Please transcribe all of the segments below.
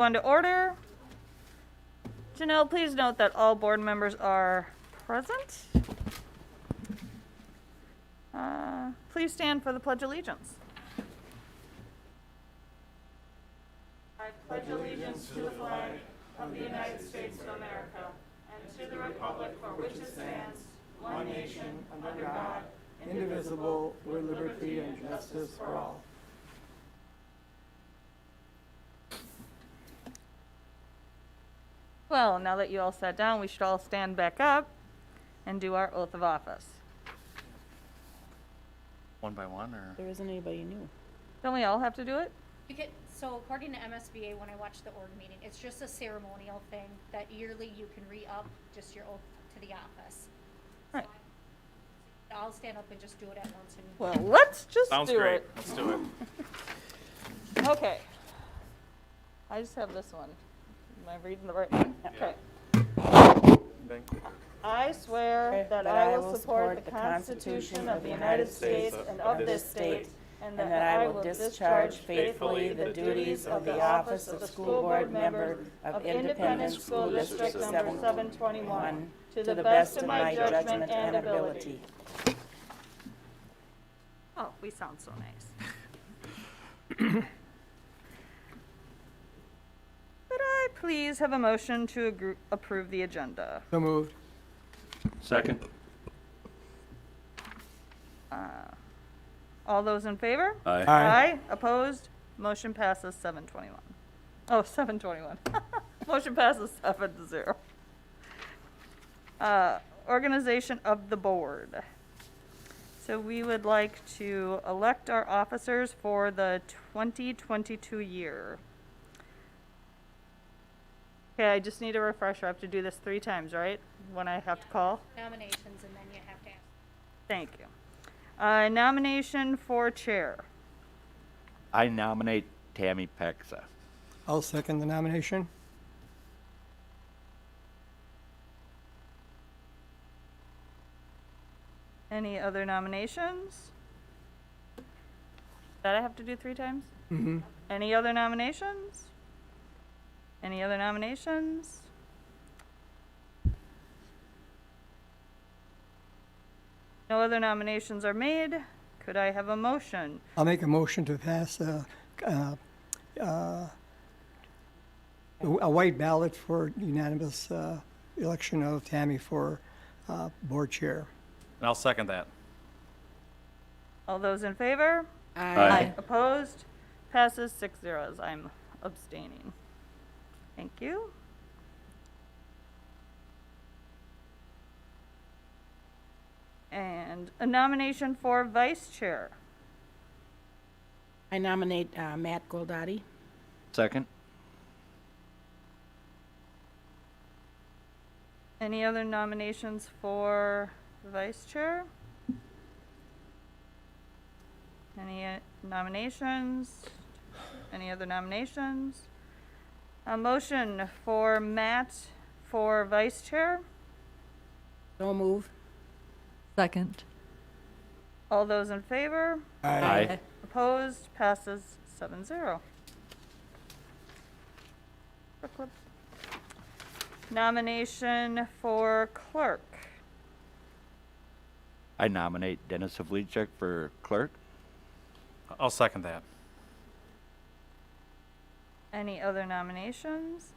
On to order. Janelle, please note that all board members are present. Please stand for the Pledge of Allegiance. I pledge allegiance to the flag of the United States of America and to the republic for which it stands, one nation, under God, indivisible, with liberty and justice for all. Well, now that you all sat down, we should all stand back up and do our oath of office. One by one, or? There isn't anybody new. Don't we all have to do it? You can, so according to MSBA, when I watched the org meeting, it's just a ceremonial thing that yearly you can re-up just your oath to the office. Right. So I'll stand up and just do it at once. And Well, let's just Sounds do great. it. Let's do it. Okay. I just have this one. Am I reading the right one? Okay. I swear that I will support the Constitution of the United States and of this state, and that I will discharge faithfully the duties of the office of school board member of Independent School District Number 721 to the best of my judgment and ability. Oh, we sound so nice. Could I please have a motion to approve the agenda? So moved. Second. All those in favor? Aye. Aye. Opposed? Motion passes 721. Oh, 721. Motion passes 7-0. Organization of the board. So we would like to elect our officers for the 2022 year. Okay, I just need a refresher. I have to do this 3 times, right? When I have to call? nominations, and then you have to ask. Thank you. Nomination for chair. I nominate Tammy Pexa. I'll second the nomination. Any other nominations? That I have to do 3 times? Mm-hmm. Any other nominations? Any other nominations? No other nominations are made. Could I have a motion? I'll make a motion to pass a white ballot for unanimous election of Tammy for board chair. And I'll second that. All those in favor? Aye. Opposed? Passes 6-0 as I'm abstaining. Thank you. And a nomination for vice chair. I nominate Matt Goldati. Second. Any other nominations for vice chair? Any nominations? Any other nominations? A motion for Matt for vice chair. So move. Second. All those in favor? Aye. Opposed? Passes 7-0. Nomination for clerk. I nominate Dennis Havlicek for clerk. I'll second that. Any other nominations?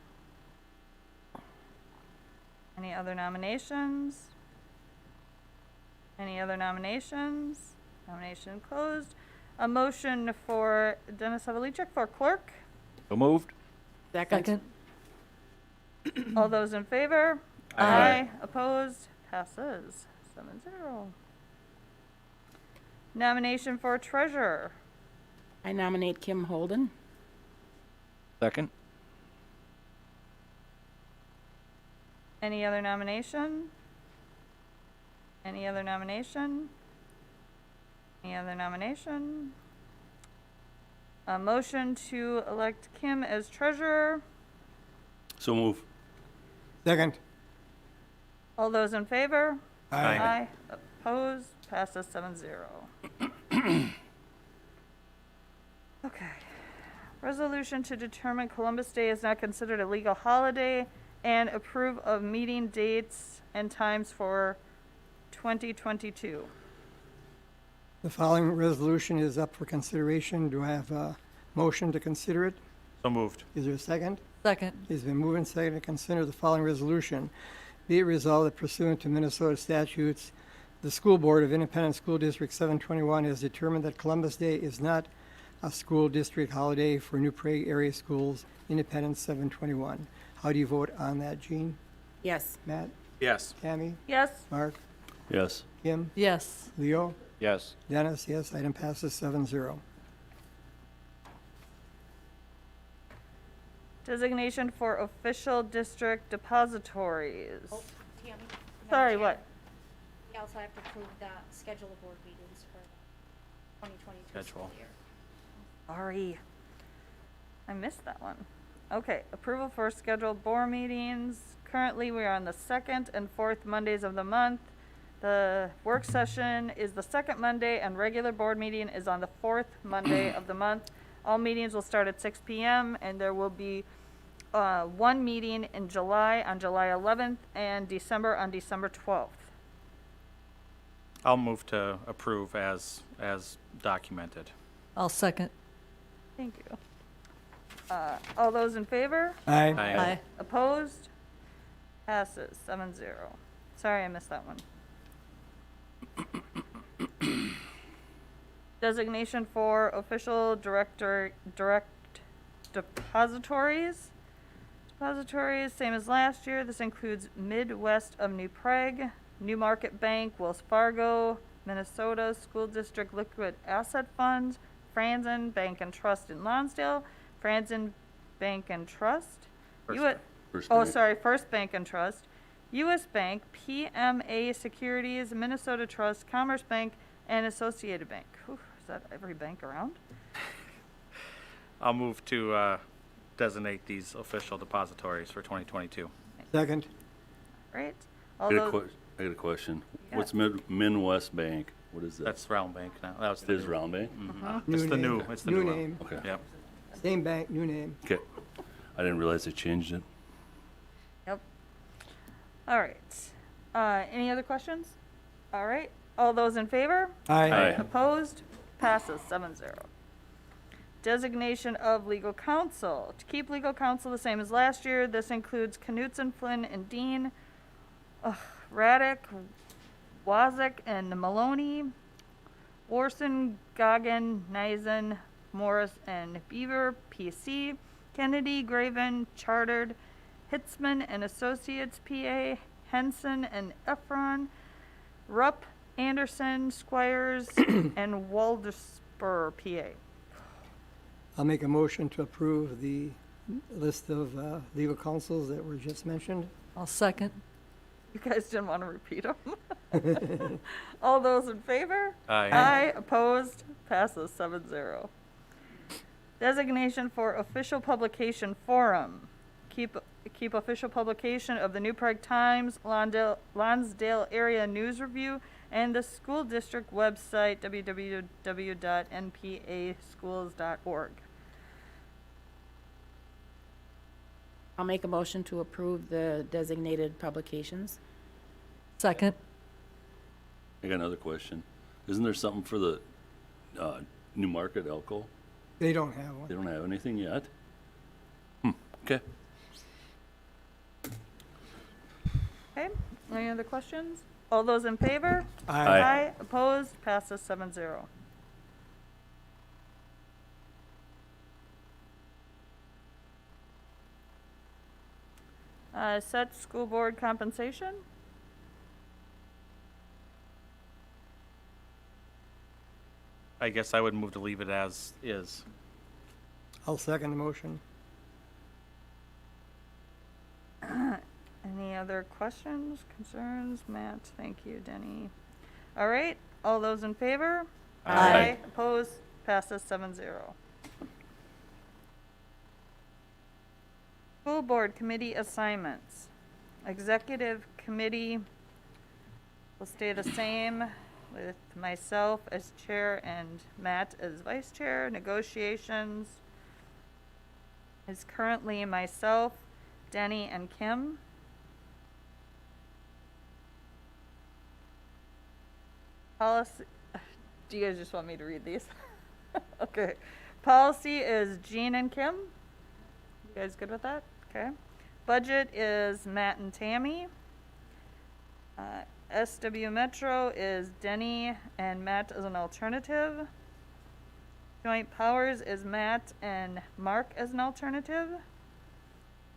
Any other nominations? Any other nominations? Nomination closed. A motion for Dennis Havlicek for clerk. So moved. Second. All those in favor? Aye. Opposed? Passes 7-0. Nomination for treasurer. I nominate Kim Holden. Second. Any other nomination? Any other nomination? Any other nomination? A motion to elect Kim as treasurer. So move. Second. All those in favor? Aye. Opposed? Passes 7-0. Okay. Resolution to determine Columbus Day is not considered a legal holiday and approve of meeting dates and times for 2022. The following resolution is up for consideration. Do I have a motion to consider it? So moved. Is there a second? Second. It's been moved and seconded to consider the following resolution. Be it resolved that pursuant to Minnesota statutes, the School Board of Independent School District 721 has determined that Columbus Day is not a school district holiday for New Prague area schools, Independent 721. How do you vote on that, Jean? Yes. Matt? Yes. Tammy? Yes. Mark? Yes. Kim? Yes. Leo? Yes. Dennis? Yes. Item passes 7-0. Designation for official district depositories. Oh, Tammy? Madam Sorry, Chair, what? We also have to approve the schedule of board meetings for the 2022 Schedule. school year. Sorry. I missed that one. Okay, approval for scheduled board meetings. Currently, we are on the second and fourth Mondays of the month. The work session is the second Monday and regular board meeting is on the fourth Monday of the month. All meetings will start at 6 p.m. and there will be one meeting in July on July 11th and December on December 12th. I'll move to approve as documented. I'll second. Thank you. All those in favor? Aye. Aye. Opposed? Passes 7-0. Sorry, I missed that one. Designation for official direct depositories. Depositories, same as last year. This includes Midwest of New Prague, New Market Bank, Wells Fargo, Minnesota School District Liquid Asset Funds, Franzen Bank and Trust in Lonsdale, Franzen Bank and Trust. First U- Bank. First Bank and Trust, U.S. Bank, PMA Securities, Minnesota Trust, Commerce Bank, and Associated Bank. Whew, is that every bank around? I'll move to designate these official depositories for 2022. Second. Right? I All got those, a question. Yeah. What's Midwest Bank? What is that? That's Round Bank now. That was It the is new- Round Bank? It's the name. new, it's the New new one. name. Okay. Yep. Same bank, new name. Okay. I didn't realize they changed it. yep. All right. Any other questions? All right. All those in favor? Aye. Opposed? Passes 7-0. Designation of legal counsel. To keep legal counsel the same as last year, this includes Knutson, Flynn, and Dean, Raddick, Wazik, and Maloney, Warson, Goggin, Nisen, Morris, and Beaver, PC, Kennedy, Graven, Chartered, Hitzman and Associates, PA, Henson and Efron, Rupp, Anderson, Squires, and Waldesper, PA. I'll make a motion to approve the list of legal counsels that were just mentioned. I'll second. You guys didn't want to repeat them. All those in favor? Aye. Aye. Opposed? Passes 7-0. Designation for official publication forum. Keep official publication of the New Prague Times, Lonsdale Area News Review, and the school district website, www.npaschools.org. I'll make a motion to approve the designated publications. Second. I got another question. Isn't there something for the New Market Elko? They don't have They one. don't have anything yet? Okay. Okay, any other questions? All those in favor? Aye. Opposed? Passes 7-0. Set school board compensation? I guess I would move to leave it as is. I'll second the motion. Any other questions, concerns? Matt, thank you. Denny. All right, all those in favor? Aye. Opposed? Passes 7-0. School board committee assignments. Executive committee will stay the same with myself as chair and Matt as vice chair. Negotiations, is currently myself, Denny, and Kim. Policy, do you guys just want me to read these? Okay. Policy is Jean and Kim. You guys good with that? Okay. Budget is Matt and Tammy. SW Metro is Denny and Matt as an alternative. Joint Powers is Matt and Mark as an alternative.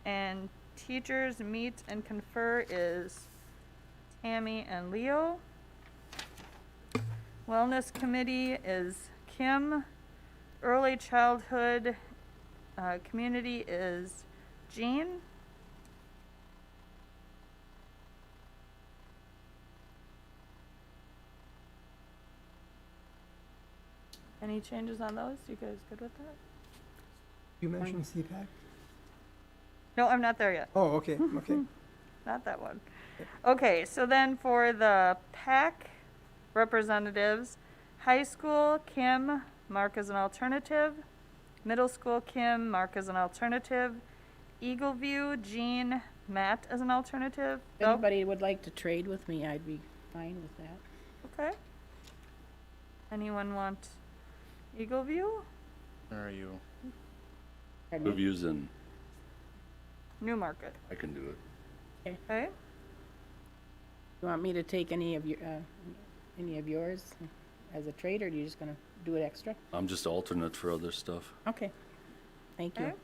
And Teachers Meet and Confer is Tammy and Leo. Wellness Committee is Kim. Early Childhood Community is Jean. Any changes on those? You guys good with that? You mentioned CPAC? No, I'm not there yet. Oh, okay, okay. Not that one. Okay, so then for the PAC representatives, high school, Kim, Mark as an alternative. Middle school, Kim, Mark as an alternative. Eagle View, Jean, Matt as an alternative. If anybody would like to trade with me, I'd be fine with that. Okay. Anyone want Eagle View? Where are you? Pardon me? Reviews and New Market. I can do it. Okay. You want me to take any of yours as a trade, or are you just gonna do it extra? I'm just alternate for other stuff. Okay. Thank you. Okay.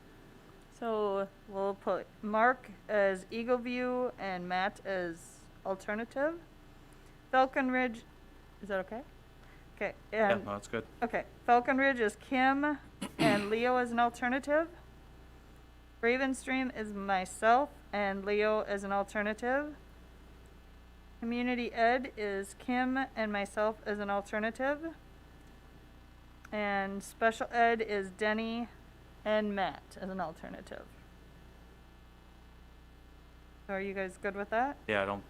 So we'll put Mark as Eagle View and Matt as alternative. Falcon Ridge, is that okay? Okay, Yeah, and, no, that's good. okay, Falcon Ridge is Kim and Leo as an alternative. Raven Stream is myself and Leo as an alternative. Community Ed is Kim and myself as an alternative. And Special Ed is Denny and Matt as an alternative. So are you guys good with that? Yeah, no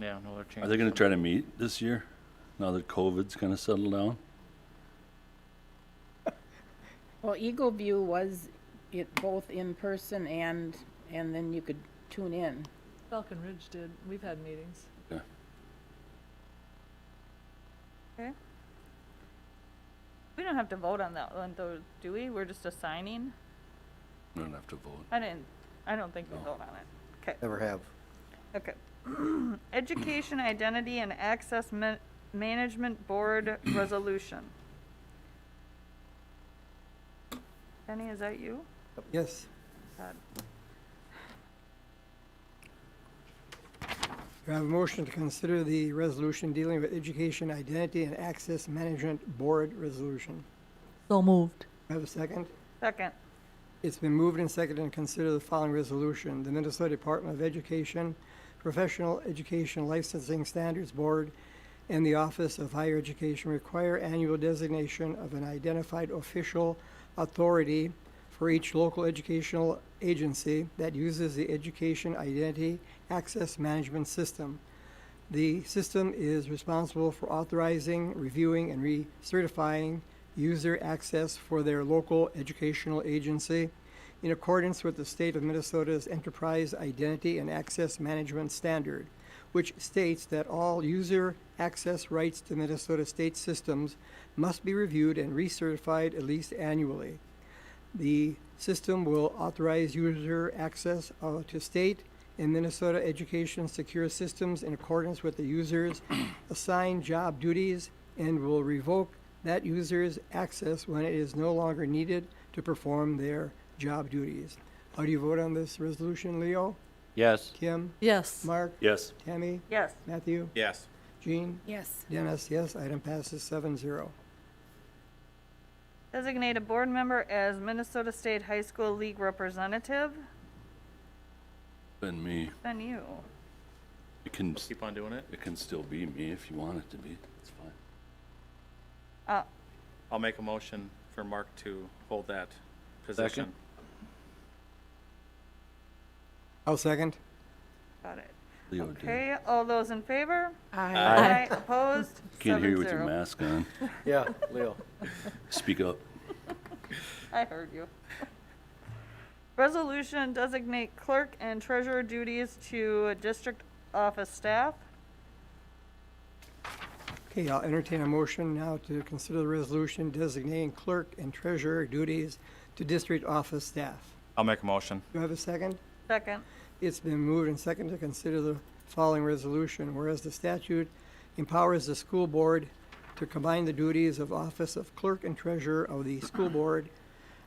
other changes. Are they gonna try to meet this year, now that COVID's kinda settled down? Well, Eagle View was it both in person and then you could tune in. Falcon Ridge did. We've had meetings. Okay. Okay. We don't have to vote on that one though, do we? We're just assigning? We don't have to vote. I don't think we No. vote on it. Okay. Never have. Okay. Education Identity and Access Management Board Resolution. Penny, is that you? Yes. God. Do I have a motion to consider the resolution dealing with Education Identity and Access Management Board Resolution? So moved. Do I have a second? Second. It's been moved and seconded and consider the following resolution. The Minnesota Department of Education Professional Education Licensing Standards Board and the Office of Higher Education require annual designation of an identified official authority for each local educational agency that uses the Education Identity Access Management System. The system is responsible for authorizing, reviewing, and recertifying user access for their local educational agency in accordance with the state of Minnesota's Enterprise Identity and Access Management Standard, which states that all user access rights to Minnesota state systems must be reviewed and recertified at least annually. The system will authorize user access to state and Minnesota education secure systems in accordance with the user's assigned job duties and will revoke that user's access when it is no longer needed to perform their job duties. How do you vote on this resolution, Leo? Yes. Kim? Yes. Mark? Yes. Tammy? Yes. Matthew? Yes. Jean? Yes. Dennis, yes. Item passes 7-0. Designate a board member as Minnesota State High School League representative. Been me. Then you. It can, Keep on doing it. it can still be me if you want it to be. It's fine. I'll make a motion for Mark to hold that position. Second. I'll second. Got it. Leo did. Okay, all those in favor? Aye. Opposed? Can't hear you with 7-0. your mask on. Yeah, Leo. Speak up. I heard you. Resolution designate clerk and treasurer duties to district office staff. Okay, I'll entertain a motion now to consider the resolution designating clerk and treasurer duties to district office staff. I'll make a motion. Do I have a second? Second. It's been moved and seconded to consider the following resolution, whereas the statute empowers the school board to combine the duties of office of clerk and treasurer of the school board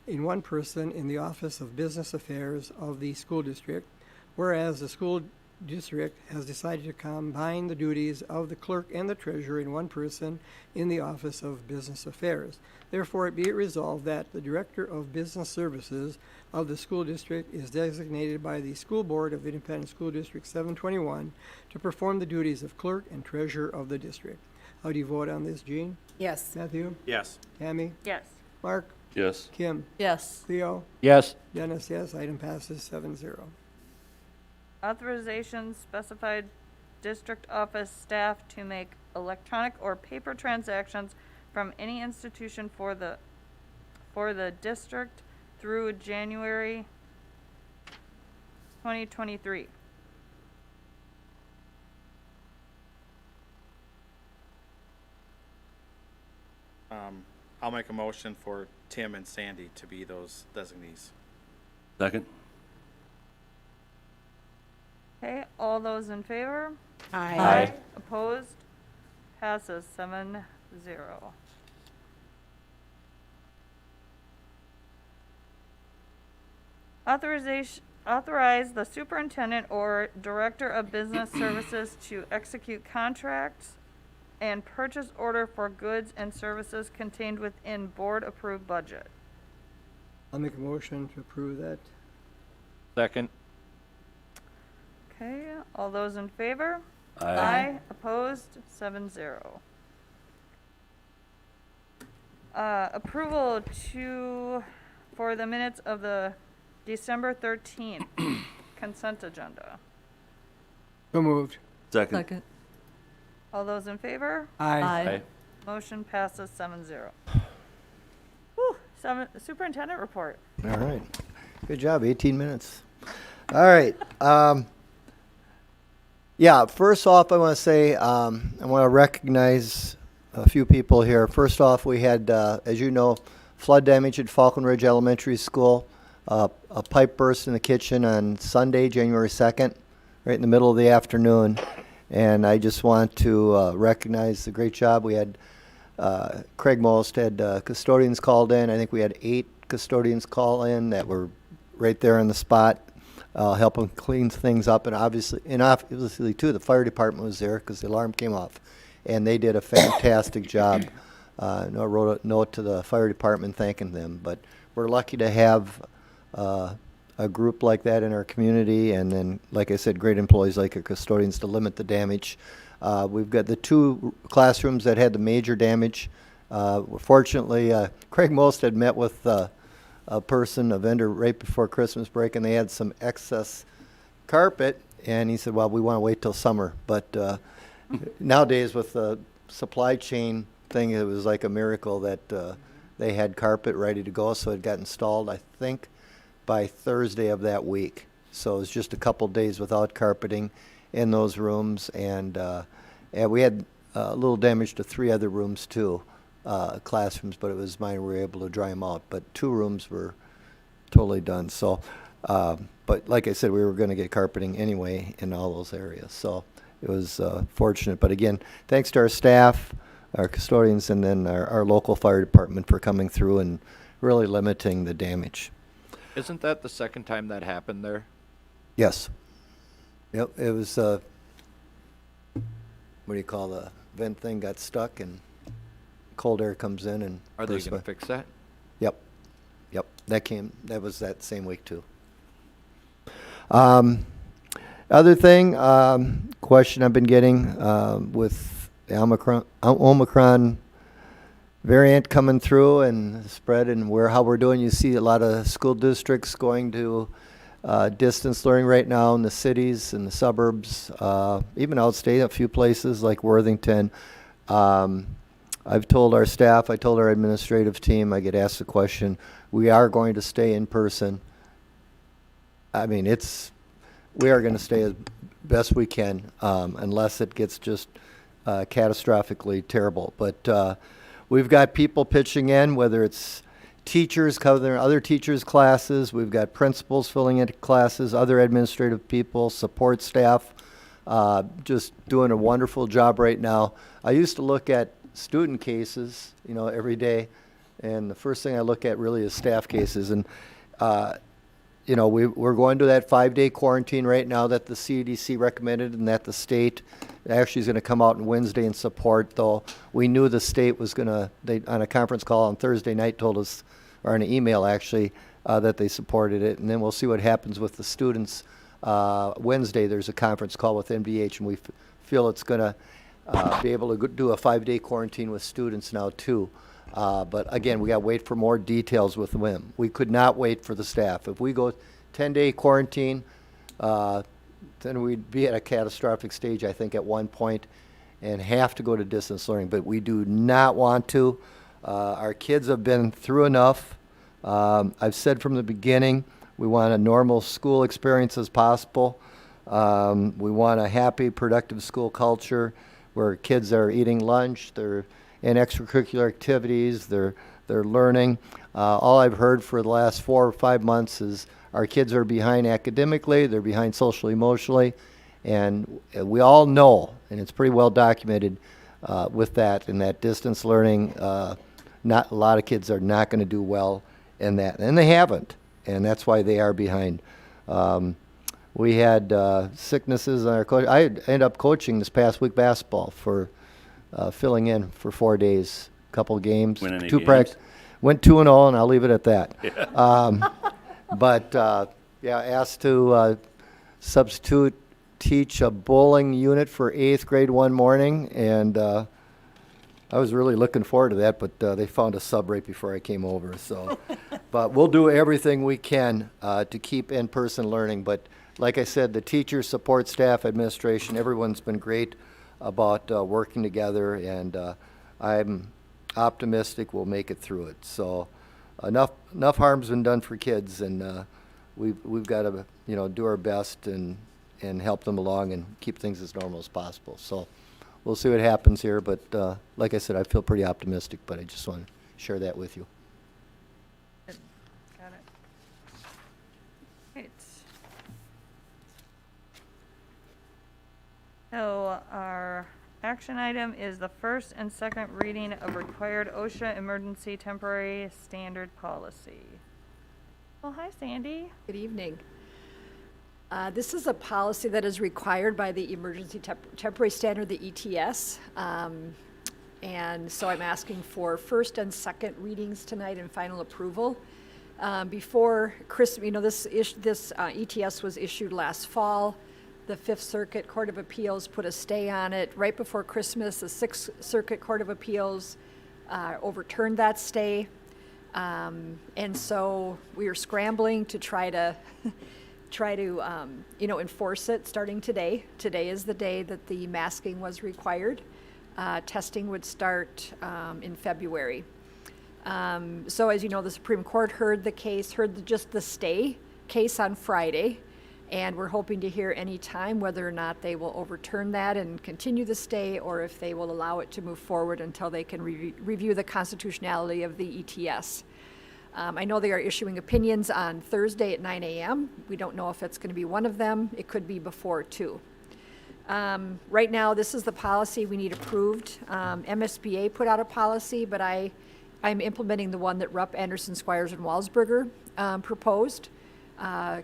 in one person in the office of business affairs of the school district, whereas the school district has decided to combine the duties of the clerk and the treasurer in one person in the office of business affairs. Therefore, it be it resolved that the director of business services of the school district is designated by the school board of Independent School District 721 to perform the duties of clerk and treasurer of the district. How do you vote on this, Jean? Yes. Matthew? Yes. Tammy? Yes. Mark? Yes. Kim? Yes. Leo? Yes. Dennis, yes. Item passes 7-0. Authorization specified district office staff to make electronic or paper transactions from any institution for the district through January 2023. I'll make a motion for Tim and Sandy to be those designees. Second? Okay, all those in favor? Aye. Opposed? Passes 7-0. Authorize the superintendent or director of business services to execute contracts and purchase order for goods and services contained within board-approved budget. I'll make a motion to approve that. Second. Okay, all those in favor? Aye. Opposed? 7-0. Approval for the minutes of the December 13th consent agenda. So moved. Second? Second. All those in favor? Aye. Motion passes 7-0. Superintendent report. All right. Good job, 18 minutes. All right. Yeah, first off, I want to say I want to recognize a few people here. First off, we had, as you know, flood damage at Falcon Ridge Elementary School. A pipe burst in the kitchen on Sunday, January 2nd, right in the middle of the afternoon. And I just want to recognize the great job. We had Craig Most had custodians called in. I think we had 8 custodians call in that were right there on the spot, helping clean things up. And obviously too, the fire department was there because the alarm came off, and they did a fantastic job. I wrote a note to the fire department thanking them. But we're lucky to have a group like that in our community, and then, like I said, great employees like our custodians to limit the damage. We've got the 2 classrooms that had the major damage. Fortunately, Craig Most had met with a vendor right before Christmas break, and they had some excess carpet, and he said, well, we want to wait till summer. But nowadays with the supply chain thing, it was like a miracle that they had carpet ready to go, so it got installed, I think, by Thursday of that week. So it was just a couple days without carpeting in those rooms, and we had a little damage to 3 other rooms too, classrooms, but it was minor. We were able to dry them out, but 2 rooms were totally done. So, but like I said, we were going to get carpeting anyway in all those areas. So it was fortunate. But again, thanks to our staff, our custodians, and then our local fire department for coming through and really limiting the damage. Isn't that the second time that happened there? Yes. Yep, it was, what do you call the vent thing got stuck, and cold air comes in and... Are they bursts going to by. fix that? Yep. Yep, that was that same week too. Other thing, question I've been getting with the Omicron variant coming through and spread, and how we're doing. You see a lot of school districts going to distance learning right now in the cities and the suburbs, even outstate, a few places like Worthington. I've told our staff, I told our administrative team, I get asked the question, we are going to stay in person I mean, we are going to stay as best we can, unless it gets just catastrophically terrible. But we've got people pitching in, whether it's teachers covering other teachers' classes, we've got principals filling in classes, other administrative people, support staff, just doing a wonderful job right now. I used to look at student cases, every day, and the first thing I look at really is staff cases. And we're going to that 5-day quarantine right now that the CDC recommended, and that the state actually is going to come out on Wednesday and support, though we knew the state was going to, on a conference call on Thursday night, told us, or in an email actually, that they supported it. And then we'll see what happens with the students. Wednesday, there's a conference call with NBH, and we feel it's going to be able to do a 5-day quarantine with students now, too. But again, we got to wait for more details with them. We could not wait for the staff. If we go 10-day quarantine, then we'd be at a catastrophic stage, I think, at one point, and have to go to distance learning. But we do not want to. Our kids have been through enough. I've said from the beginning, we want a normal school experience as possible. We want a happy, productive school culture where kids are eating lunch, they're in extracurricular activities, they're learning. All I've heard for the last 4 or 5 months is our kids are behind academically, they're behind socially, emotionally, and we all know, and it's pretty well documented with that, in that distance learning, not a lot of kids are not going to do well in that, and they haven't, and that's why they are behind. We had sicknesses on our coach. I ended up coaching this past week basketball for filling in for 4 days, couple games, Win any 2 games? practice. Went 2-0, and I'll leave it at that. But asked to substitute teach a bowling unit for 8th grade one morning, and I was really looking forward to that, but they found a sub right before I came over. So, but we'll do everything we can to keep in-person learning. But like I said, the teachers, support staff, administration, everyone's been great about working together, and I'm optimistic we'll make it through it. So enough harm's been done for kids, and we've got to do our best and help them along and keep things as normal as possible. So we'll see what happens here, but like I said, I feel pretty optimistic, but I just want to share that with you. Got it. Right. So our action item is the first and second reading of required OSHA emergency temporary standard policy. Well, hi, Sandy. Good evening. This is a policy that is required by the Emergency Temporary Standard, the ETS. And so I'm asking for first and second readings tonight and final approval. Before Christmas, this ETS was issued last fall. The Fifth Circuit Court of Appeals put a stay on it. Right before Christmas, the Sixth Circuit Court of Appeals overturned that stay. And so we are scrambling to try to enforce it starting today. Today is the day that the masking was required. Testing would start in February. So as you know, the Supreme Court heard just the stay case on Friday, and we're hoping to hear any time whether or not they will overturn that and continue the stay, or if they will allow it to move forward until they can review the constitutionality of the ETS. I know they are issuing opinions on Thursday at 9 a.m. We don't know if it's going to be one of them. It could be before, too. Right now, this is the policy we need approved. MSBA put out a policy, but I'm implementing the one that Rupp, Anderson, Squires, and Walsberger proposed.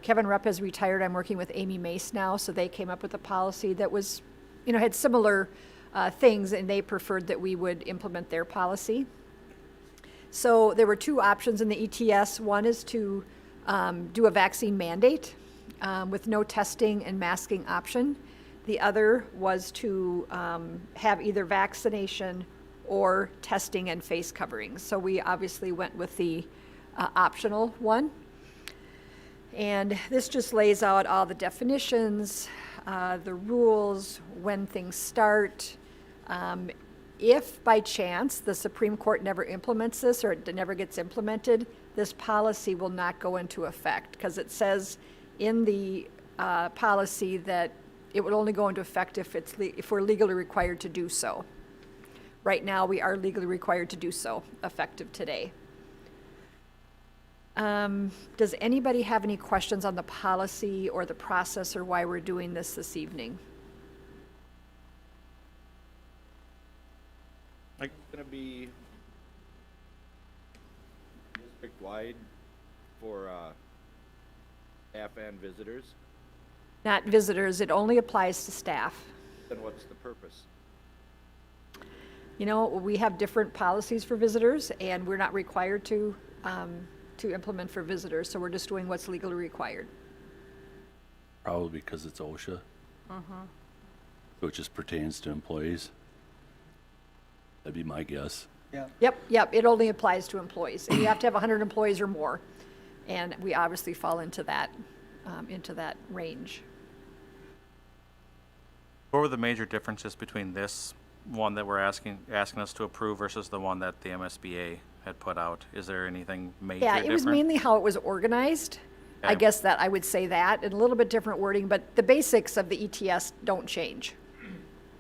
Kevin Rupp has retired. I'm working with Amy Mace now, so they came up with a policy that was, had similar things, and they preferred that we would implement their policy. So there were 2 options in the ETS. One is to do a vaccine mandate with no testing and masking option. The other was to have either vaccination or testing and face coverings. So we obviously went with the optional one. And this just lays out all the definitions, the rules, when things start. If by chance the Supreme Court never implements this, or it never gets implemented, this policy will not go into effect, because it says in the policy that it would only go into effect if we're legally required to do so. Right now, we are legally required to do so, effective today. Does anybody have any questions on the policy or the process or why we're doing this evening? It's gonna be district-wide for, staff and visitors? Not visitors, it only applies to staff. Then what's the purpose? You know, we have different policies for visitors, and we're not required to implement for visitors, so we're just doing what's legally required. Probably because it's OSHA. So it just pertains to employees. That'd be my guess. Yep, it only applies to employees, and you have to have 100 employees or more, and we obviously fall into that range. What were the major differences between this one that we're asking us to approve versus the one that the MSBA had put out? Is there anything major Yeah, different? it was mainly how it was organized. I Okay. guess that I would say that, and a little bit different wording, but the basics of the ETS don't change.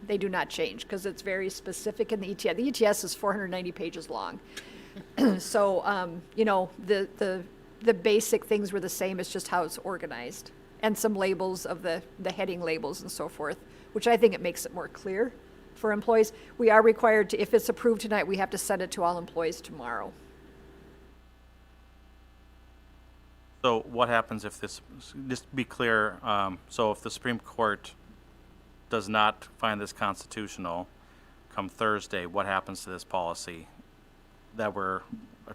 They do not change, because it's very specific in the ETS. The ETS is 490 pages long. So, you know, the basic things were the same, it's just how it's organized. And some labels of the heading labels and so forth, which I think it makes it more clear for employees. We are required to, if it's approved tonight, we have to send it to all employees tomorrow. So what happens if this, just to be clear, so if the Supreme Court does not find this constitutional come Thursday, what happens to this policy that we're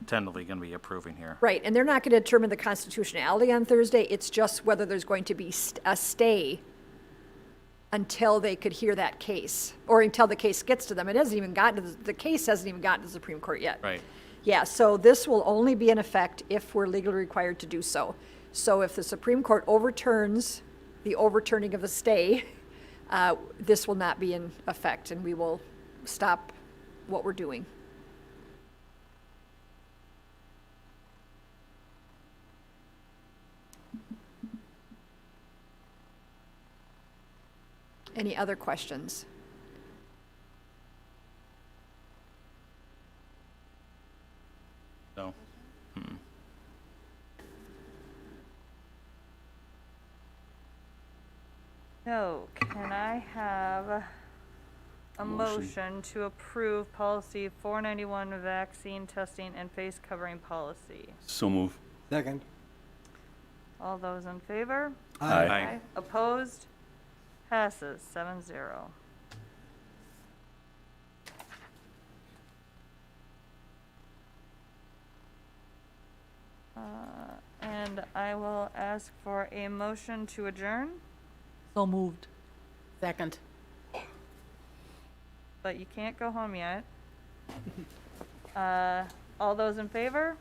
tentatively going to be approving here? Right, and they're not going to determine the constitutionality on Thursday, it's just whether there's going to be a stay until they could hear that case, or until the case gets to them. It hasn't even gotten to, the case hasn't even gotten to the Supreme Court yet. Right. Yeah, so this will only be in effect if we're legally required to do so. So if the Supreme Court overturns the overturning of the stay, this will not be in effect, and we will stop what we're doing. Any other questions? No. So, can I have a Motion. motion to approve policy 491 vaccine testing and face covering policy? So move. Second. All those in favor? Aye. Opposed? Passes 7-0. And I will ask for a motion to adjourn, So moved. Second. but you can't go home yet. All those in favor?